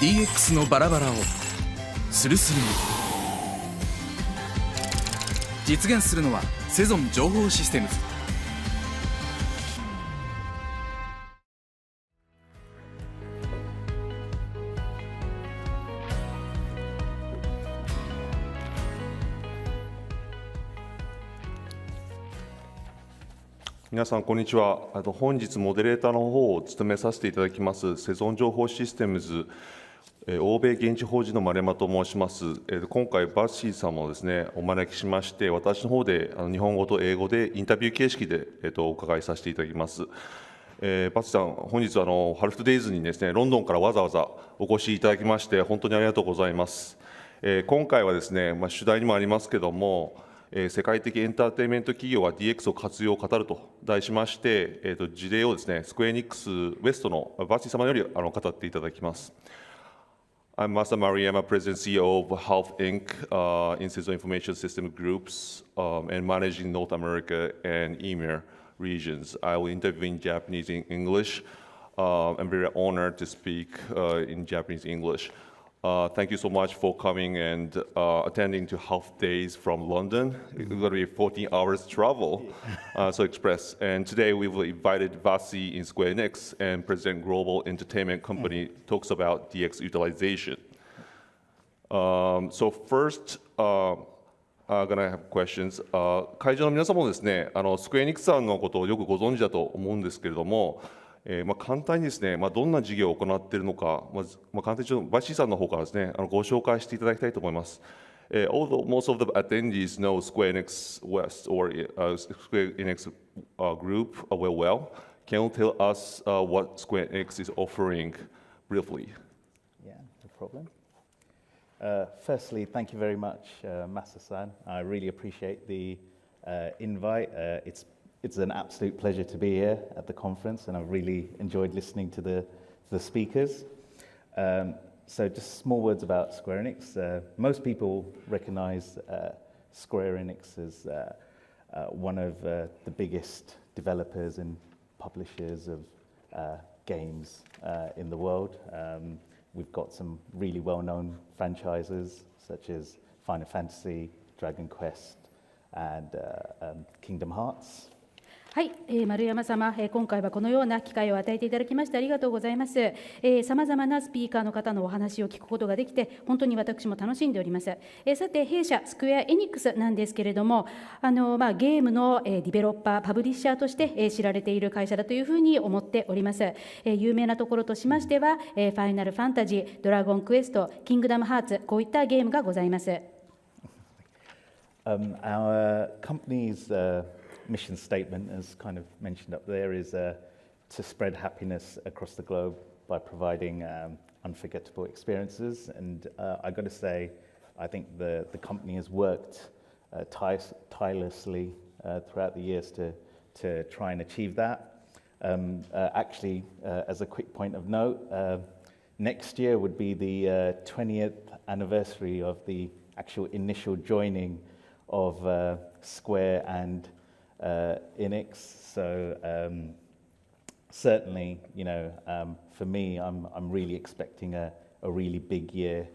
DX のバラバラをスルスルに実現するのはセゾン情報システムズ。皆さんこんにちは。本日モデレーターの方を務めさせていただきますセゾン情報システムズ欧米現地法人の丸山と申します。今回バッシーさんもですねお招きしまして、私の方で日本語と英語でインタビュー形式でお伺いさせていただきます。バッシーさん、本日ハルフトデイズにですねロンドンからわざわざお越しいただきまして本当にありがとうございます。今回はですね、主題にもありますけども、世界的エンターテインメント企業は DX を活用を語ると題しまして、事例をですねスクエアエニックスウエストのバッシー様より語っていただきます。I'm Masa Maruyama, President CEO of HULFT Inc. In Sezo Information System Groups and managing North America and EMEA regions. I will interview in Japanese and English. I'm very honored to speak in Japanese and English. Thank you so much for coming and attending to HULFT Days from London. It's going to be 14 hours travel, so express. And today we've invited Vasi in Square Enix and President Global Entertainment Company talks about DX utilization. So first, I'm going to have questions. 会場の皆様もですね、スクエアエニックスさんのことをよくご存知だと思うんですけれども、簡単にですね、どんな事業を行っているのか、簡単にバッシーさんの方からですね、ご紹介していただきたいと思います。Although most of the attendees know Square Enix West or Square Enix group well, can you tell us what Square Enix is offering briefly? Yeah, no problem. Firstly, thank you very much, Masa-san. I really appreciate the invite. It's an absolute pleasure to be here at the conference, and I've really enjoyed listening to the speakers. So just small words about Square Enix. Most people recognize Square Enix as one of the biggest developers and publishers of games in the world. We've got some really well-known franchises such as Final Fantasy, Dragon Quest, and Kingdom Hearts. はい、丸山様、今回はこのような機会を与えていただきましてありがとうございます。さまざまなスピーカーの方のお話を聞くことができて本当に私も楽しんでおります。さて弊社スクエアエニックスなんですけれども、ゲームのディベロッパーパブリッシャーとして知られている会社だというふうに思っております。有名なところとしましてはファイナルファンタジー、ドラゴンクエスト、キングダムハーツ、こういったゲームがございます。Our company's mission statement, as kind of mentioned up there, is to spread happiness across the globe by providing unforgettable experiences. And I got to say, I think the company has worked tirelessly throughout the years to try and achieve that. Actually, as a quick point of note, next year would be the 20th anniversary of the actual initial joining of Square and Enix, so certainly, for me, I'm really expecting a really big year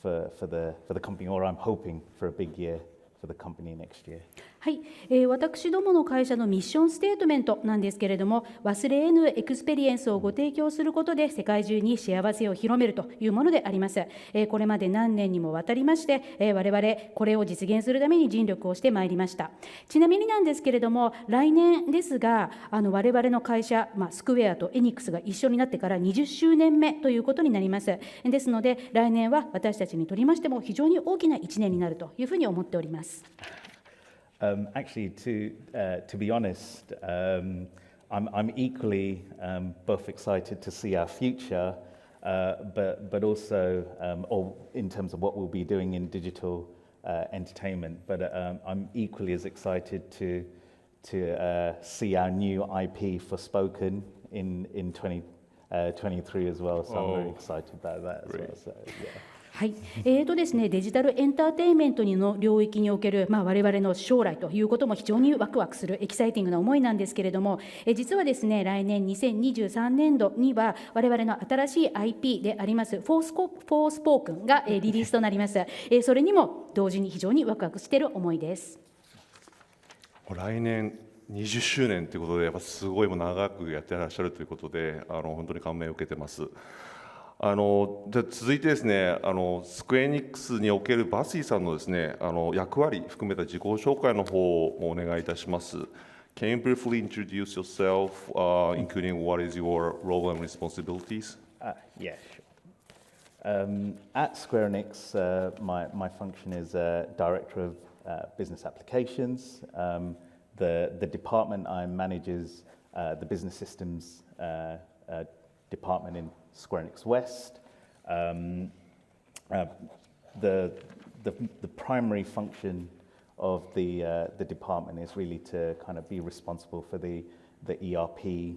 for the company, or I'm hoping for a big year for the company next year. はい、私どもの会社のミッションステートメントなんですけれども、忘れ得ぬエクスペリエンスをご提供することで世界中に幸せを広めるというものであります。これまで何年にもわたりまして、我々これを実現するために尽力をしてまいりました。ちなみになんですけれども、来年ですが我々の会社、スクエアとエニックスが一緒になってから20周年目ということになります。ですので来年は私たちにとりましても非常に大きな1年になるというふうに思っております。Actually, to be honest, I'm equally both excited to see our future, but also, or in terms of what we'll be doing in digital entertainment. But I'm equally as excited to see our new IP for Spoken in 2023 as well. So I'm very excited about that as well. So, yeah. はい、ですね、デジタルエンターテインメントの領域における、我々の将来ということも非常にワクワクするエキサイティングな思いなんですけれども、実はですね、来年2023年度には我々の新しい IP でありますフォースポークンがリリースとなります。それにも同時に非常にワクワクしている思いです。来年20周年ということで、やっぱすごいもう長くやってらっしゃるということで、本当に感銘を受けてます。じゃあ続いてですね、スクエニックスにおけるバシーさんのですね、役割含めた自己紹介の方をお願いいたします。Can you briefly introduce yourself, including what is your role and responsibilities? Yeah, sure. At Square Enix, my function is Director of Business Applications. The department I manage is the Business Systems department in Square Enix West. The primary function of the department is really to kind of be responsible for the ERP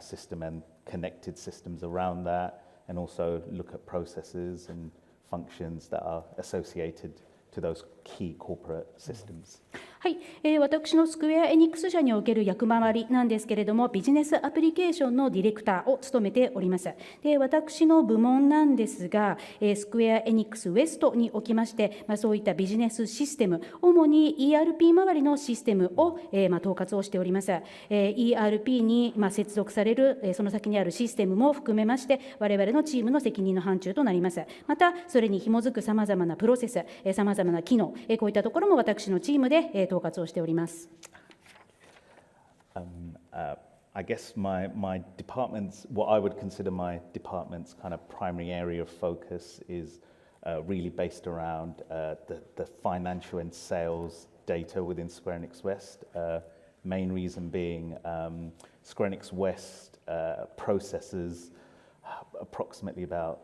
system and connected systems around that, and also look at processes and functions that are associated to those key corporate systems. はい、私のスクエア・エニックス社における役回りなんですけれども、ビジネスアプリケーションのディレクターを務めております。で、私の部門なんですが、スクエア・エニックスウエストにおきまして、そういったビジネスシステム、主に ERP 周りのシステムを、統括をしております。ERP に、接続される、その先にあるシステムも含めまして、我々のチームの責任の範疇となります。また、それに紐づくさまざまなプロセス、さまざまな機能、こういったところも私のチームで、統括をしております。I guess my department's, what I would consider my department's kind of primary area of focus is really based around the financial and sales data within Square Enix West. Main reason being Square Enix West processes approximately about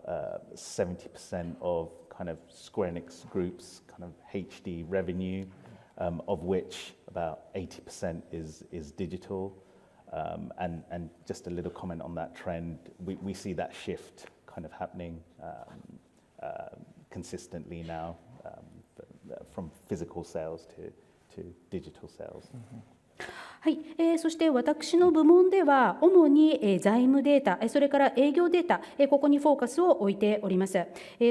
70% of kind of Square Enix Group's kind of HD revenue. Of which about 80% is digital. And just a little comment on that trend, we see that shift kind of happening consistently now from physical sales to digital sales. はい、そして私の部門では主に財務データ、それから営業データ、ここにフォーカスを置いております。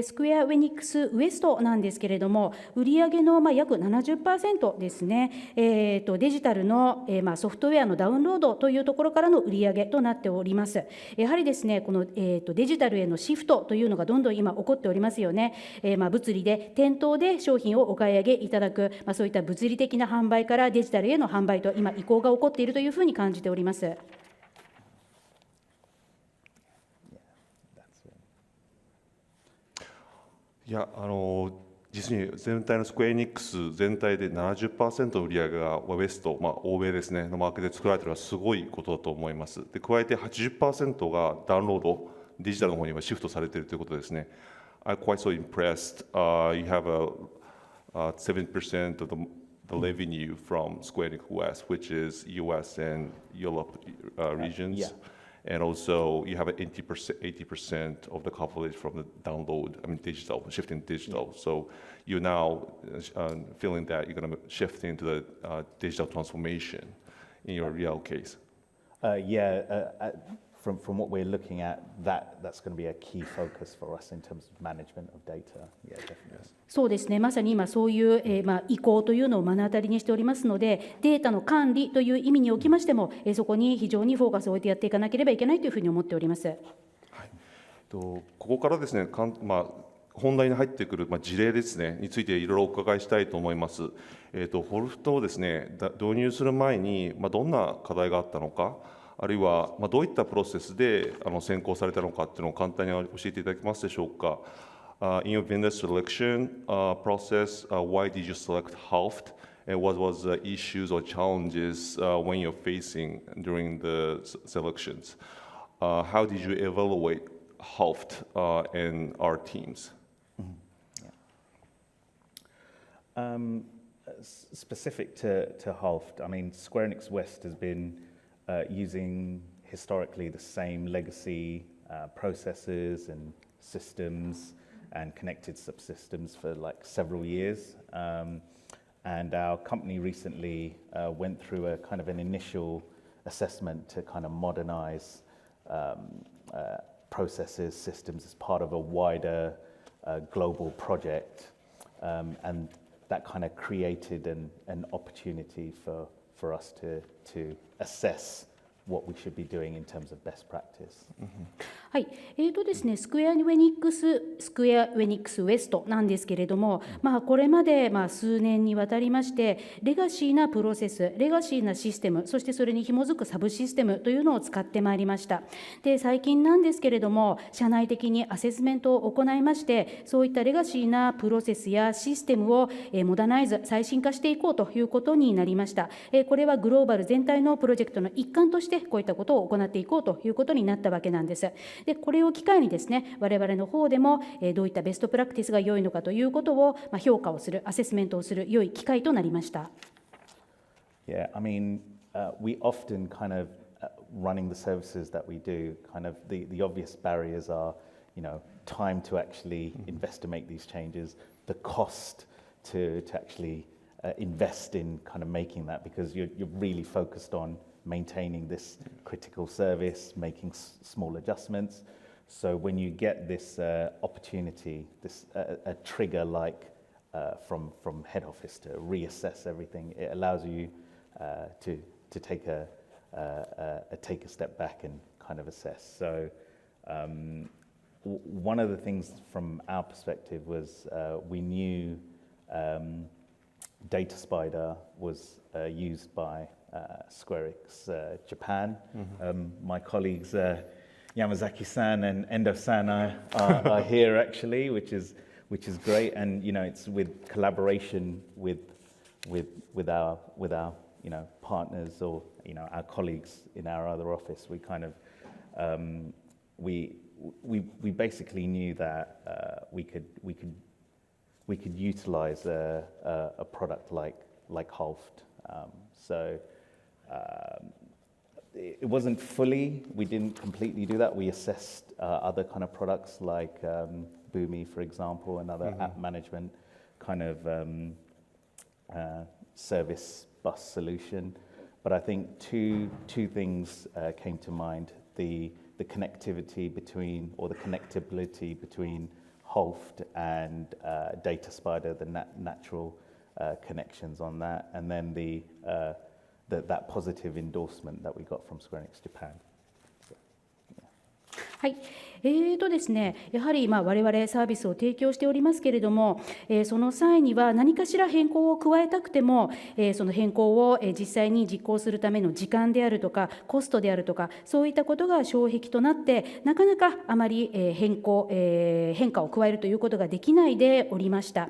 スクエア・ウェニックスウエストなんですけれども、売上の約 70% ですね、デジタルのソフトウェアのダウンロードというところからの売上となっております。やはりですね、このデジタルへのシフトというのがどんどん今起こっておりますよね。物理で店頭で商品をお買い上げいただく、そういった物理的な販売からデジタルへの販売と今移行が起こっているというふうに感じております。いや、実に全体のスクエアエニックス全体で 70% の売り上げがウエスト、欧米ですねのマーケットで作られているのはすごいことだと思います。で、加えて 80% がダウンロード、デジタルの方にはシフトされているということですね。I'm quite so impressed. You have a 7% of the revenue from Square Enix West, which is US and Europe regions. Yeah. And also you have 80% of the coverage from the download, I mean digital, shifting digital. Yeah. So you're now feeling that you're going to shift into the digital transformation in your real case. From what we're looking at, that's going to be a key focus for us in terms of management of data. Yeah, definitely. そうですね、まさに今そういう、移行というのを目の当たりにしておりますので、データの管理という意味におきましても、そこに非常にフォーカスを置いてやっていかなければいけないというふうに思っております。はい、ここからですね、本題に入ってくる事例ですねについていろいろお伺いしたいと思います。HULFTをですね導入する前にどんな課題があったのか。あるいはどういったプロセスで選考されたのかっていうのを簡単に教えていただけますでしょうか。In your vendor selection process, why did you select HULFT, and what was the issues or challenges when you're facing during the selections? How did you evaluate HULFT and our teams? Specific to HULFT, I mean, Square Enix West has been using historically the same legacy processes and systems and connected subsystems for like several years. And our company recently went through a kind of an initial assessment to kind of modernize processes, systems as part of a wider global project. And that kind of created an opportunity for us to assess what we should be doing in terms of best practice. はい、ですね、スクエア・ウェニックスウエストなんですけれども、これまで数年にわたりましてレガシーなプロセス、レガシーなシステム、そしてそれに紐づくサブシステムというのを使ってまいりました。で、最近なんですけれども、社内的にアセスメントを行いまして、そういったレガシーなプロセスやシステムをモダナイズ、最新化していこうということになりました。これはグローバル全体のプロジェクトの一環としてこういったことを行っていこうということになったわけなんです。で、これを機会にですね、我々の方でもどういったベストプラクティスが良いのかということを評価をする、アセスメントをする良い機会となりました。Yeah, I mean, we often kind of running the services that we do, kind of the obvious barriers are, you know, time to actually invest to make these changes, the cost to actually invest in kind of making that, because you're really focused on maintaining this critical service, making small adjustments. So when you get this opportunity, this a trigger like from head office to reassess everything, it allows you to take a step back and kind of assess. So one of the things from our perspective was we knew Data Spider was used by Enix Japan. My colleagues Yamazaki-san and Endo-san are here actually, which is great. And you know, it's with collaboration with our you know, partners or you know, our colleagues in our other office. We kind of we basically knew that we could utilize a product like HULFT. So it wasn't fully, we didn't completely do that. We assessed other kind of products like Boomi, for example, and other app management kind of service bus solution. But I think two things came to mind: the connectivity between, or the connectability between HULFT and Data Spider, the natural connections on that, and then that positive endorsement that we got from Enix Japan. はい、ですね、やはり我々サービスを提供しておりますけれども、その際には何かしら変更を加えたくても、その変更を実際に実行するための時間であるとかコストであるとか、そういったことが障壁となってなかなかあまり変化を加えるということができないでおりました。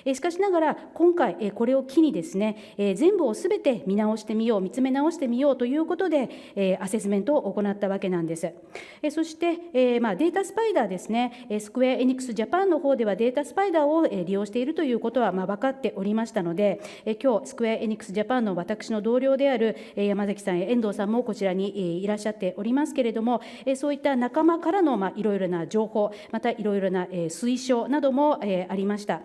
しかしながら今回これを機にですね、全部をすべて見直してみよう、見つめ直してみようということでアセスメントを行ったわけなんです。そしてデータスパイダーですね、スクエア・エニックス・ジャパンの方ではデータスパイダーを利用しているということは分かっておりましたので、今日スクエア・エニックス・ジャパンの私の同僚である山崎さんや遠藤さんもこちらにいらっしゃっておりますけれども、そういった仲間からのいろいろな情報、またいろいろな推奨などもありました。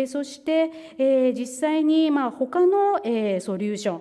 そして実際に他のソリューショ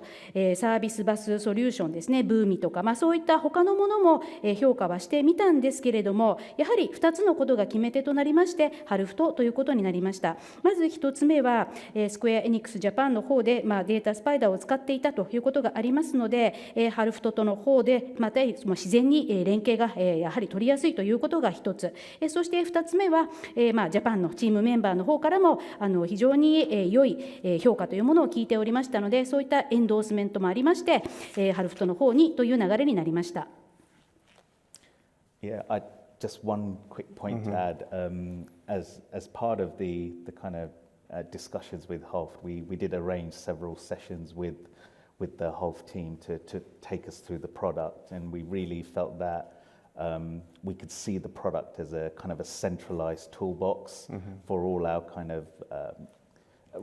ン、サービスバスソリューションですね、ブーミとかそういった他のものも評価はしてみたんですけれども、やはり2つのことが決め手となりまして、HULFTということになりました。まず1つ目は、スクエア・エニックス・ジャパンの方で、データスパイダーを使っていたということがありますので、HULFTとの方で、また自然に連携がやはり取りやすいということが1つ。そして2つ目は、ジャパンのチームメンバーの方からも非常に良い評価というものを聞いておりましたので、そういったエンドースメントもありまして、HULFTの方にという流れになりました。Yeah, just one quick point to add. As part of the kind of discussions with HULFT, we did arrange several sessions with the HULFT team to take us through the product, and we really felt that we could see the product as a kind of a centralized toolbox for all our kind of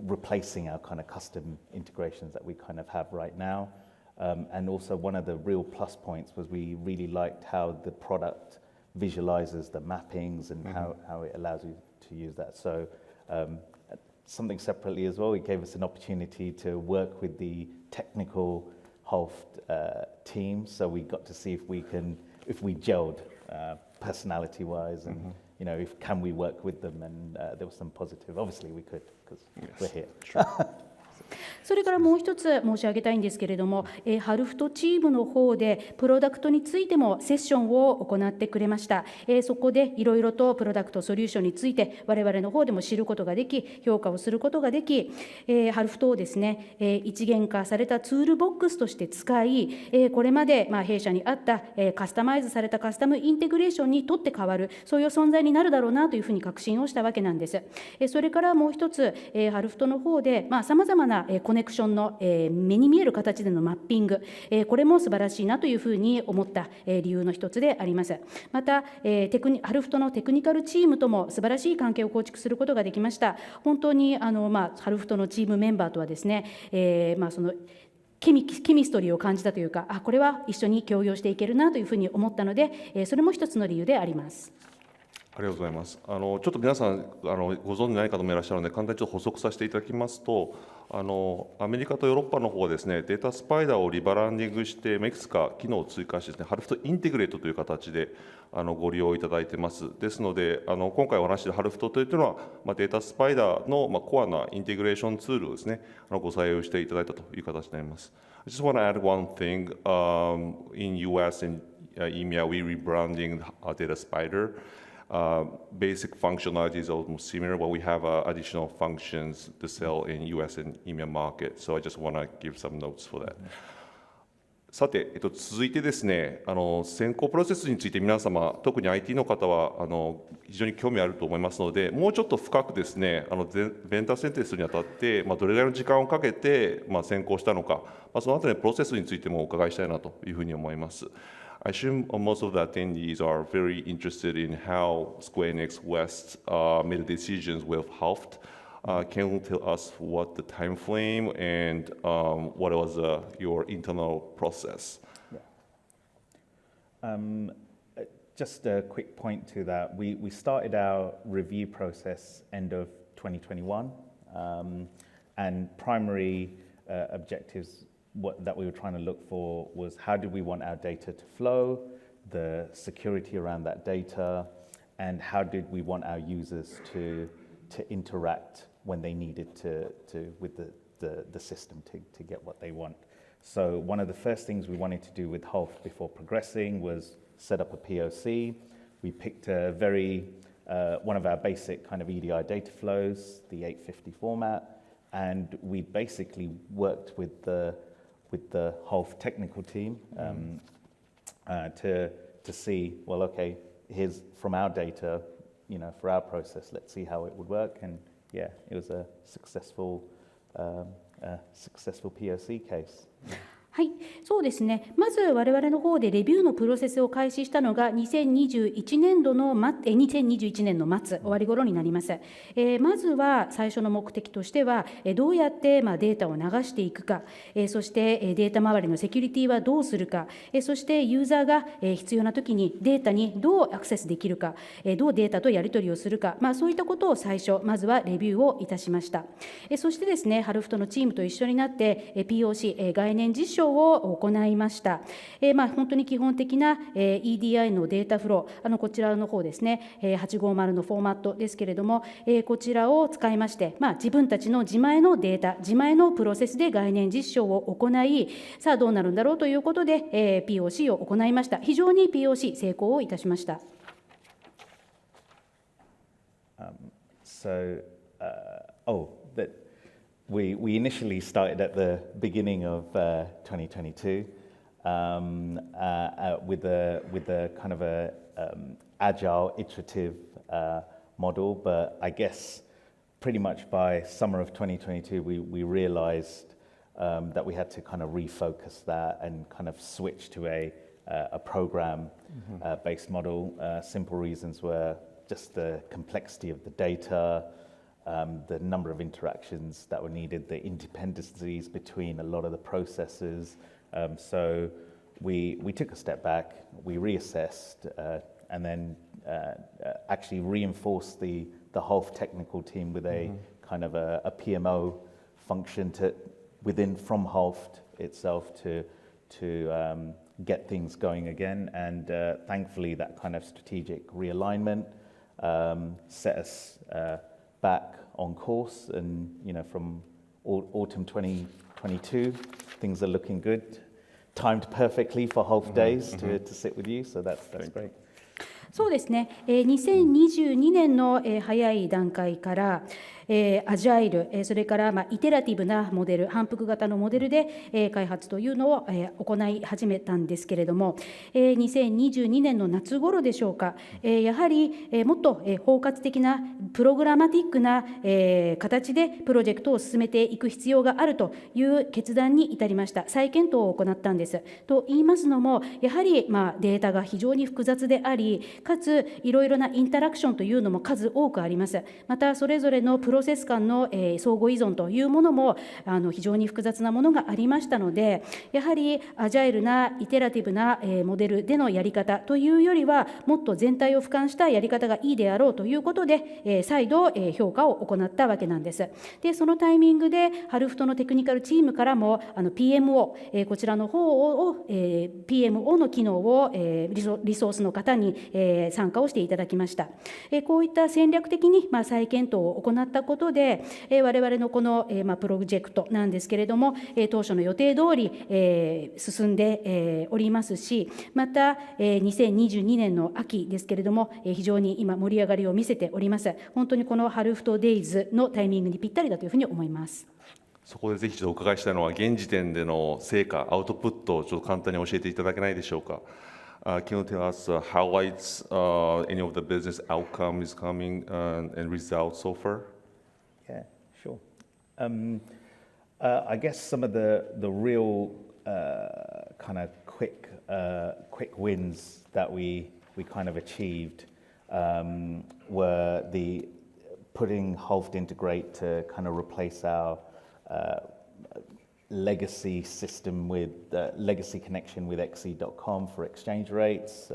replacing our kind of custom integrations that we kind of have right now. And also one of the real plus points was we really liked how the product visualizes the mappings and how it allows you use that. So something separately as well, it gave us an opportunity to work with the technical HULFT team. So we got to see if we gelled personality-wise, and can we work with them? And there was some positive. Obviously, we could because we're here. Sure. それからもう一つ申し上げたいんですけれども、HULFTチームの方でプロダクトについてもセッションを行ってくれました。そこでいろいろとプロダクトソリューションについて我々の方でも知ることができ、評価をすることができ、HULFTをですね、一元化されたツールボックスとして使い、これまで弊社にあったカスタマイズされたカスタムインテグレーションにとって変わる、そういう存在になるだろうなというふうに確信をしたわけなんです。それからもう一つ、HULFTの方でさまざまなコネクションの目に見える形でのマッピング、これも素晴らしいなというふうに思った理由の一つであります。また、HULFTのテクニカルチームとも素晴らしい関係を構築することができました。本当にHULFTのチームメンバーとはですね、そのケミストリーを感じたというか、これは一緒に協業していけるなというふうに思ったので、それも一つの理由であります。ありがとうございます。ちょっと皆さんご存じない方もいらっしゃるので、簡単にちょっと補足させていただきますと、アメリカとヨーロッパの方はですね、データスパイダーをリバランディングして、いくつか機能を追加してですね、HULFTインテグレートという形でご利用いただいています。ですので、今回お話しした HULFT というのは、データスパイダーのコアなインテグレーションツールをですね、ご採用していただいたという形になります。I just want to add one thing. In US and EMEA, we rebranding Data Spider. Basic functionality is almost similar, but we have additional functions to sell in US and EMEA market. So I just want to give some notes for that. さて、続いてですね、選考プロセスについて皆様、特に IT の方は非常に興味あると思いますので、もうちょっと深くですね、ベンダー選定するにあたって、どれぐらいの時間をかけて選考したのか、そのあたりのプロセスについてもお伺いしたいなというふうに思います。I assume most of the attendees are very interested in how Square Enix West made decisions with HULFT. Can you tell us what the time frame and what was your internal process? Just a quick point to that. We started our review process end of 2021, and primary objectives that we were trying to look for was how did we want our data to flow, the security around that data, and how did we want our users to interact when they needed to with the system to get what they want. So one of the first things we wanted to do with HULFT before progressing was set up a POC. We picked a one of our basic kind of EDI data flows, the 850 format, and we basically worked with the HULFT technical team to see, well, okay, here's from our data, for our process, let's see how it would work. And yeah, it was a successful POC case. はい、そうですね。まず我々の方でレビューのプロセスを開始したのが2021年の末終わり頃になります。まずは最初の目的としてはどうやってデータを流していくか、そしてデータ周りのセキュリティはどうするか、そしてユーザーが必要な時にデータにどうアクセスできるか、どうデータとやり取りをするか、そういったことを最初まずはレビューをいたしました。そしてですね、HULFTのチームと一緒になって POC 概念実証を行いました。本当に基本的な EDI のデータフロー、こちらの方ですね、850のフォーマットですけれども、こちらを使いまして、自分たちの自前のデータ、自前のプロセスで概念実証を行い、さあどうなるんだろうということで、POC を行いました。非常に POC 成功をいたしました。We initially started at the beginning of 2022 with a kind of a agile, iterative model, but I guess pretty much by summer of 2022 we realized that we had to kind of refocus that and kind of switch to a program based model. Simple reasons were just the complexity of the data, the number of interactions that were needed, the interdependencies between a lot of the processes. So we took a step back, we reassessed, and then actually reinforced the the HULFT technical team with a kind of a PMO function from HULFT itself to get things going again. And thankfully, that kind of strategic realignment set us back on course. And from autumn 2022, things are looking good. Timed perfectly for HULFT days to sit with you, so that's great. そうですね、2022年の早い段階から、アジャイル、それからイテラティブなモデル、反復型のモデルで開発というのを行い始めたんですけれども、2022年の夏頃でしょうか、やはりもっと包括的なプログラマティックな形でプロジェクトを進めていく必要があるという決断に至りました。再検討を行ったんです。と言いますのも、やはりデータが非常に複雑であり、かついろいろなインタラクションというのも数多くあります。またそれぞれのプロセス間の相互依存というものも非常に複雑なものがありましたので、やはりアジャイルなイテラティブなモデルでのやり方というよりは、もっと全体を俯瞰したやり方がいいであろうということで再度評価を行ったわけなんです。でそのタイミングでHULFTのテクニカルチームからもPMO、こちらの方をPMO の機能をリソースの方に参加をしていただきました。こういった戦略的に再検討を行ったことで、我々のこのプロジェクトなんですけれども、当初の予定通り進んでおりますし、また2022年の秋ですけれども、非常に今盛り上がりを見せております。本当にこのHULFT Daysのタイミングにぴったりだというふうに思います。そこでぜひちょっとお伺いしたいのは、現時点での成果、アウトプットをちょっと簡単に教えていただけないでしょうか。Can you tell us highlights, any of the business outcome is coming and results so far? Yeah, sure. I guess some of the real kind of quick wins that we kind of achieved were the putting HULFT Integrate to kind of replace our legacy system with legacy connection with xe.com for exchange rates,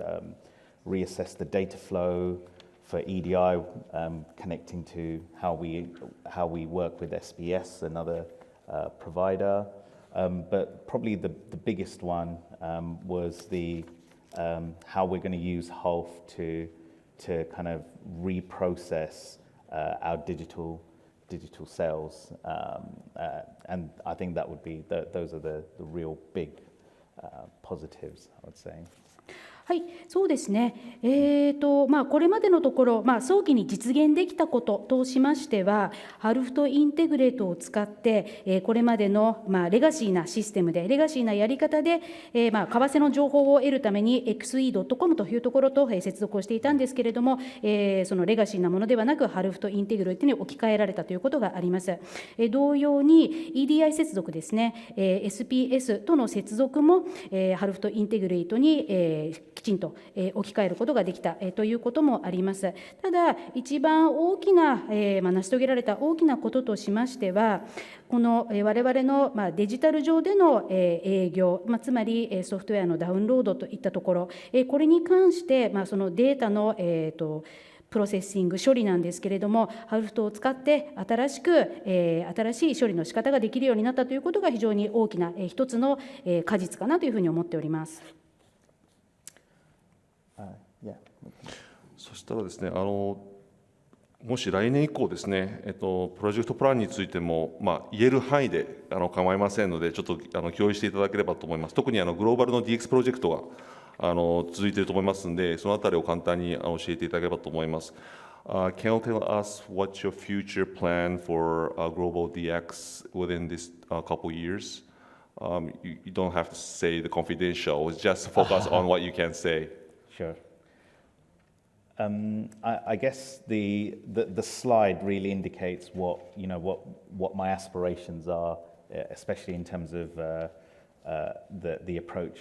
reassess the data flow for EDI, connecting to how we work with SBS, another provider. But probably the biggest one was the how we're going to use HULFT to kind of reprocess our digital sales, and I think that would be those are the real big positives, I would say. はい、そうですね。これまでのところ、早期に実現できたこととしましては、HULFTインテグレートを使って、これまでの、レガシーなシステムで、レガシーなやり方で、為替の情報を得るために xe.com というところと、接続をしていたんですけれども、そのレガシーなものではなく、HULFTインテグレートに置き換えられたということがあります。同様に EDI 接続ですね、SPS との接続も、HULFTインテグレートに、きちんと置き換えることができたということもあります。ただ、一番大きな成し遂げられた大きなこととしましては、この我々のデジタル上での営業、つまりソフトウェアのダウンロードといったところ、これに関してそのデータのプロセッシング処理なんですけれども、HULFTを使って新しい処理の仕方ができるようになったということが非常に大きな一つの果実かなというふうに思っております。そしたらですね、もし来年以降ですね、プロジェクトプランについても、言える範囲で構いませんので、ちょっと共有していただければと思います。特にグローバルの DX プロジェクトが続いていると思いますので、そのあたりを簡単に教えていただければと思います。Can you tell us what's your future plan for global DX within this couple years? You don't have to say the confidential, just focus on what you can say. Sure. I guess the slide really indicates what my aspirations are, especially in terms of the approach,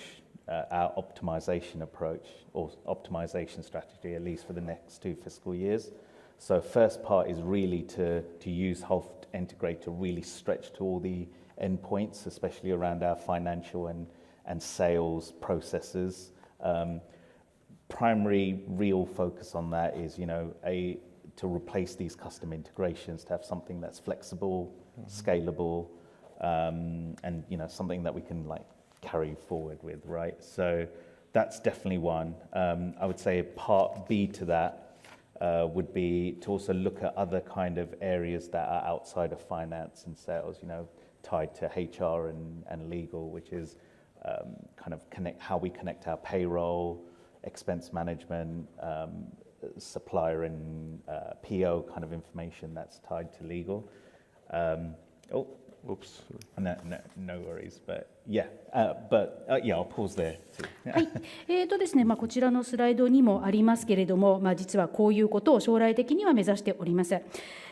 our optimization approach or optimization strategy, at least for the next 2 fiscal years. So first part is really to use HULFT Integrate to really stretch to all the endpoints, especially around our financial and sales processes. Primary real focus on that is to replace these custom integrations, to have something that's flexible, scalable, and something that we can like carry forward with, right? So that's definitely one. I would say part B to that would be to also look at other kind of areas that are outside of finance and sales, tied to HR and legal, which is kind of how we connect our payroll, expense management, supplier and PO kind of information that's tied to legal. Oops. No worries, but yeah, I'll pause there too. はい、ですね、こちらのスライドにもありますけれども、実はこういうことを将来的には目指しております。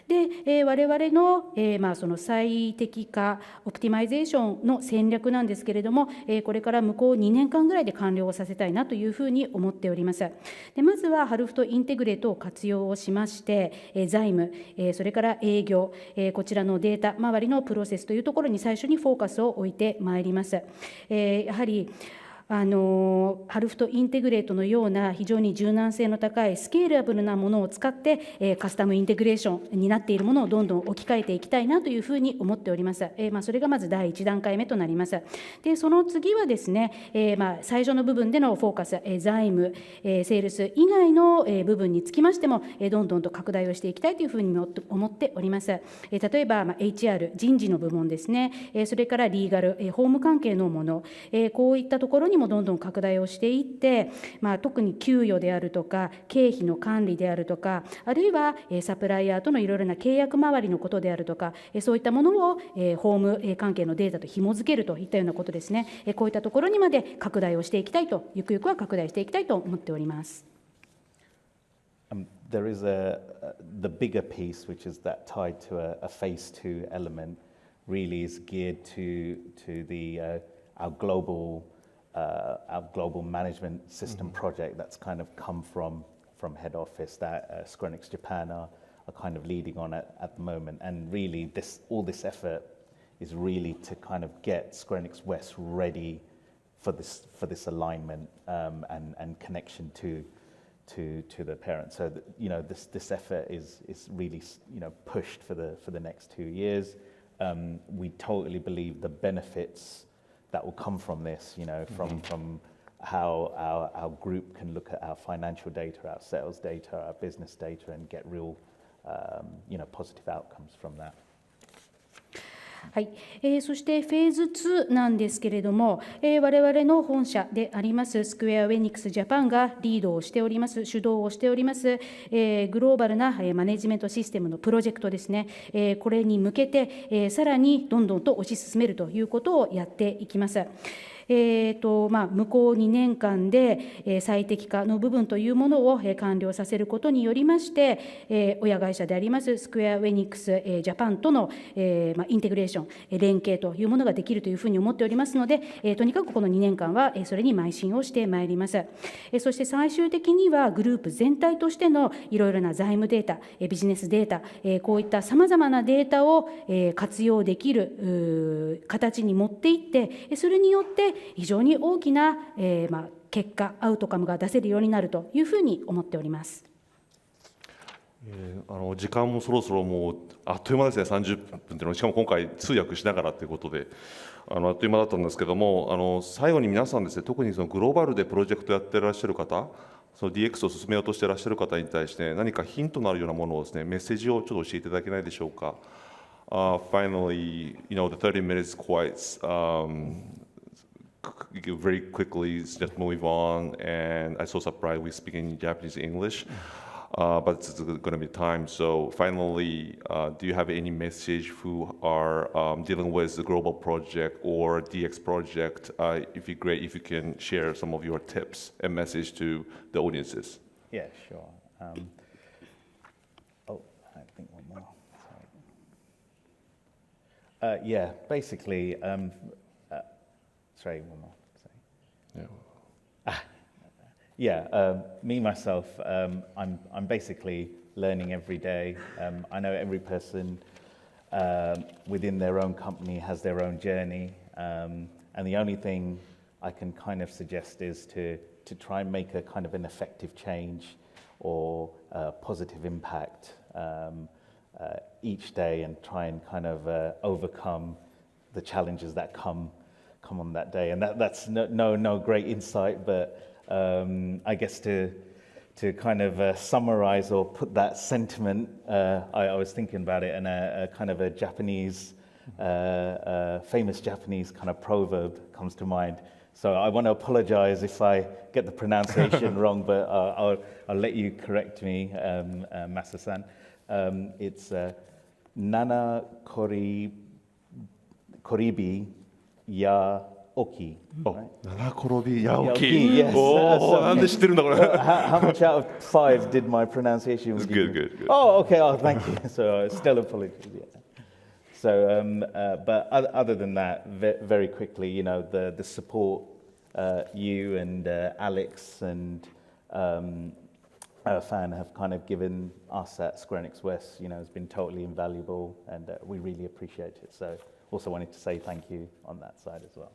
で、我々の、その最適化、オプティマイゼーションの戦略なんですけれども、これから向こう2年間ぐらいで完了をさせたいなというふうに思っております。で、まずはHULFTインテグレートを活用をしまして、財務、それから営業、こちらのデータ周りのプロセスというところに最初にフォーカスを置いてまいります。やはりHULFTインテグレートのような非常に柔軟性の高いスケールアブルなものを使って、カスタムインテグレーションになっているものをどんどん置き換えていきたいなというふうに思っております。それがまず第1段階目となります。で、その次はですね、最初の部分でのフォーカス、財務、セールス以外の部分につきましても、どんどんと拡大をしていきたいというふうに思っております。例えば、HR、人事の部門ですね、それからリーガル、法務関係のもの、こういったところにもどんどん拡大をしていって、特に給与であるとか経費の管理であるとか、あるいはサプライヤーとのいろいろな契約周りのことであるとか、そういったものを法務関係のデータと紐付けるといったようなことですね。こういったところにまで拡大をしていきたいと、ゆくゆくは拡大していきたいと思っております。There is the bigger piece, which is that tied to a phase 2 element, really is geared to our global management system project that's kind of come from head office that Enix Japan are kind of leading on at the moment. And really all this effort is really to kind of get Enix West ready for this alignment and connection to the parent. So this effort is really pushed for the next 2 years. We totally believe the benefits that will come from this, from how our group can look at our financial data, our sales data, our business data, and get real, positive outcomes from that. はい、そしてフェーズ2なんですけれども、我々の本社でありますスクエア・エニックス・ジャパンがリードをしております、主導をしております、グローバルなマネジメントシステムのプロジェクトですね、これに向けて、さらにどんどんと推し進めるということをやっていきます。向こう2年間で最適化の部分というものを完了させることによりまして、親会社でありますスクエア・エニックス・ジャパンとのインテグレーション、連携というものができるというふうに思っておりますので、とにかくこの2年間はそれに邁進をしてまいります。そして最終的にはグループ全体としてのいろいろな財務データ、ビジネスデータ、こういったさまざまなデータを活用できる形に持っていって、それによって非常に大きな、結果、アウトカムが出せるようになるというふうに思っております。時間もそろそろもうあっという間ですね、30分というの、しかも今回通訳しながらということであっという間だったんですけども、最後に皆さんですね、特にそのグローバルでプロジェクトやってらっしゃる方、その DX を進めようとしてらっしゃる方に対して何かヒントのあるようなものをですね、メッセージをちょっと教えていただけないでしょうか。Finally, the 30 minutes quite very quickly just move on, and I'm so surprised we speak in Japanese English, but it's going to be time. So finally, do you have any message who are dealing with the global project or DX project? It'd be great if you can share some of your tips and message to the audiences. Yeah, sure. I think one more. Sorry. Basically, sorry, one more. Me myself, I'm basically learning every day. I know every person within their own company has their own journey, and the only thing I can kind of suggest is to try and make a kind of an effective change or positive impact each day and try and kind of overcome the challenges that come on that day. And that's no great insight, but I guess to kind of summarize or put that sentiment, I was thinking about it, and a kind of a Japanese, famous Japanese kind of proverb comes to mind. So I want to apologize if I get the pronunciation wrong, but I'll let you correct me, Masa-san. It's Nana Koribi Ya Oki. Right? 七転び八起き。 Yes. おお、なんで知ってるんだこれ。 How much out of 5 did my pronunciation? It's good, good, good. Oh, okay. Oh, thank you. So still apologies. Yeah. So, but other than that, very quickly, you know, the support you and Alex and Fan have kind of given us at Square Enix West, you know, has been totally invaluable, and we really appreciate it. So, also wanted to say thank you on that side as well.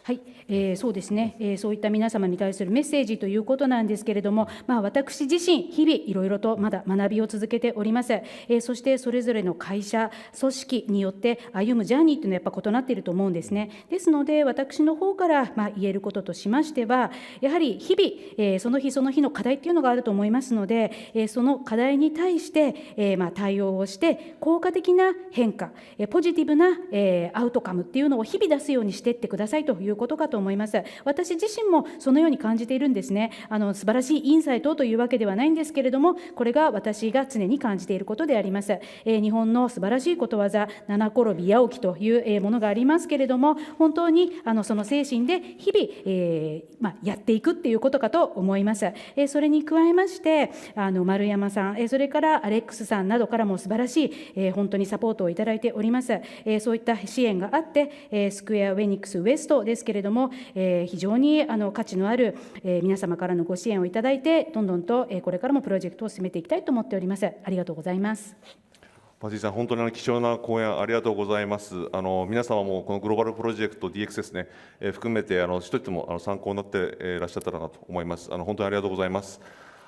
はい、そうですね、そういった皆様に対するメッセージということなんですけれども、私自身日々いろいろとまだ学びを続けております。そしてそれぞれの会社組織によって歩むジャーニーというのはやっぱ異なっていると思うんですね。ですので私の方から言えることとしましては、やはり日々、その日その日の課題っていうのがあると思いますので、その課題に対して、対応をして効果的な変化、ポジティブな、アウトカムっていうのを日々出すようにしていってくださいということかと思います。私自身もそのように感じているんですね。素晴らしいインサイトというわけではないんですけれども、これが私が常に感じていることであります。日本の素晴らしいことわざ、七転び八起きというものがありますけれども、本当にその精神で日々、やっていくっていうことかと思います。それに加えまして丸山さん、それからアレックスさんなどからも素晴らしい、本当にサポートをいただいております。そういった支援があって、スクエア・ウェニックス・ウエストですけれども、非常に価値のある、皆様からのご支援をいただいて、どんどんと、これからもプロジェクトを進めていきたいと思っております。ありがとうございます。パティさん、本当に貴重な講演ありがとうございます。皆様もこのグローバルプロジェクト DX ですね、含めて一つでも参考になっていらっしゃったらなと思います。本当にありがとうございます。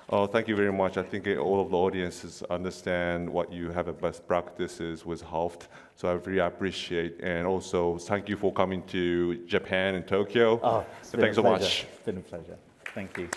Thank you very much. I think all of the audiences understand what you have as best practices with HULFT, so I really appreciate. And also, thank you for coming to Japan and Tokyo. Oh, Thanks so much. It's been a pleasure. Thank you.